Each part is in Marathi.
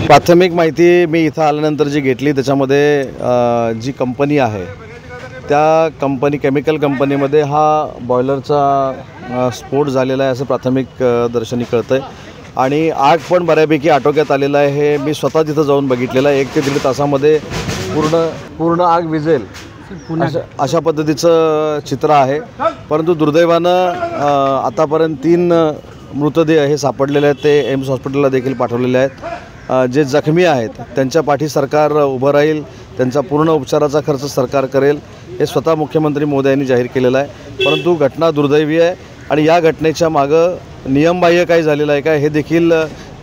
प्राथमिक माहिती मी इथं आल्यानंतर जी घेतली त्याच्यामध्ये जी कंपनी आहे त्या केमिकल कंपनीमध्ये हा बॉयलरचा स्फोट झालेला आहे असं प्राथमिक दर्शनी कळतं आहे आणि आग पण बऱ्यापैकी आटोक्यात आलेलं आहे। हे मी स्वतः तिथं जाऊन बघितलेलं आहे। 1 ते 1.5 तासामध्ये पूर्ण आग विझेल अशा पद्धतीचं चित्र आहे। परंतु दुर्दैवानं आतापर्यंत 3 मृतदेह हे सापडलेले आहेत। ते एम्स हॉस्पिटलला देखील पाठवलेले आहेत। जे जखमी आहेत त्यांच्या पाठी सरकार उभं राहील, त्यांचा पूर्ण उपचाराचा खर्च सरकार करेल हे स्वतः मुख्यमंत्री मोदयांनी जाहीर केलेलं आहे। परंतु घटना दुर्दैवी आहे आणि या घटनेच्या मागं नियमबाह्य काय झालेलं आहे का हे देखील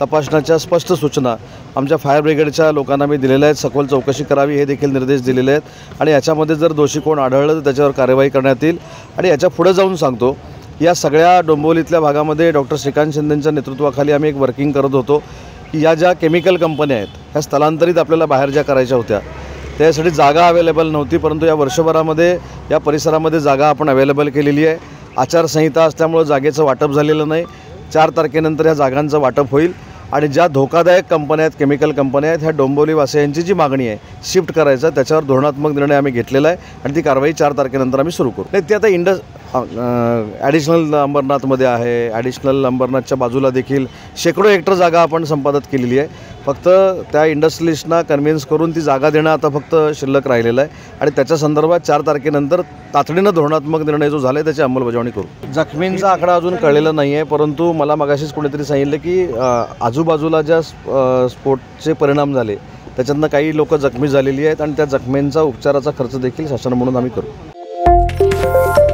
तपासण्याच्या स्पष्ट सूचना आमच्या फायर ब्रिगेडच्या लोकांना मी दिलेल्या आहेत। सखोल चौकशी करावी हे देखील निर्देश दिलेले आहेत आणि याच्यामध्ये जर दोषी कोण आढळलं तर त्याच्यावर कार्यवाही करण्यात येईल। आणि याच्या पुढे जाऊन सांगतो, या सगळ्या डोंबिवलीतल्या भागामध्ये डॉक्टर श्रीकांत शिंदेंच्या नेतृत्वाखाली आम्ही एक वर्किंग करत होतो की या ज्या केमिकल कंपन्या आहेत ह्या स्थलांतरित आपल्याला बाहेर ज्या करायच्या होत्या त्यासाठी जागा अवेलेबल नव्हती, परंतु या वर्षभरामध्ये या परिसरामध्ये जागा आपण अवेलेबल केलेली आहे। आचारसंहिता असल्यामुळे जागेचं वाटप झालेलं नाही। 4 तारखेनंतर ह्या जागांचं वाटप होईल आणि ज्या धोकादायक कंपन्या आहेत, केमिकल कंपन्या आहेत, ह्या डोंबिवलीवासियांची जी मागणी आहे शिफ्ट करायचं त्याच्यावर धोरणात्मक निर्णय आम्ही घेतलेला आहे आणि ती कारवाई 4 तारखेनंतर आम्ही सुरू करू। नाही, ती आता ॲडिशनल अंबरनाथमध्ये आहे। ॲडिशनल अंबरनाथच्या बाजूला देखील शेकडो हेक्टर जागा आपण संपादित केलेली आहे। फक्त त्या इंडस्ट्रियलिस्टना कन्व्हिन्स करून ती जागा देणं आता फक्त शिल्लक राहिलेलं आहे आणि त्याच्या संदर्भात 4 तारखेनंतर तातडीनं धोरणात्मक निर्णय जो झाला आहे त्याची अंमलबजावणी करू। जखमींचा आकडा अजून कळलेला नाही आहे, परंतु मला मगाशीच कोणीतरी सांगितलं की आजूबाजूला ज्या स्फोटचे परिणाम झाले त्याच्यातनं काही लोक जखमी झालेली आहेत आणि त्या जखमींचा उपचाराचा खर्च देखील शासन म्हणून आम्ही करू।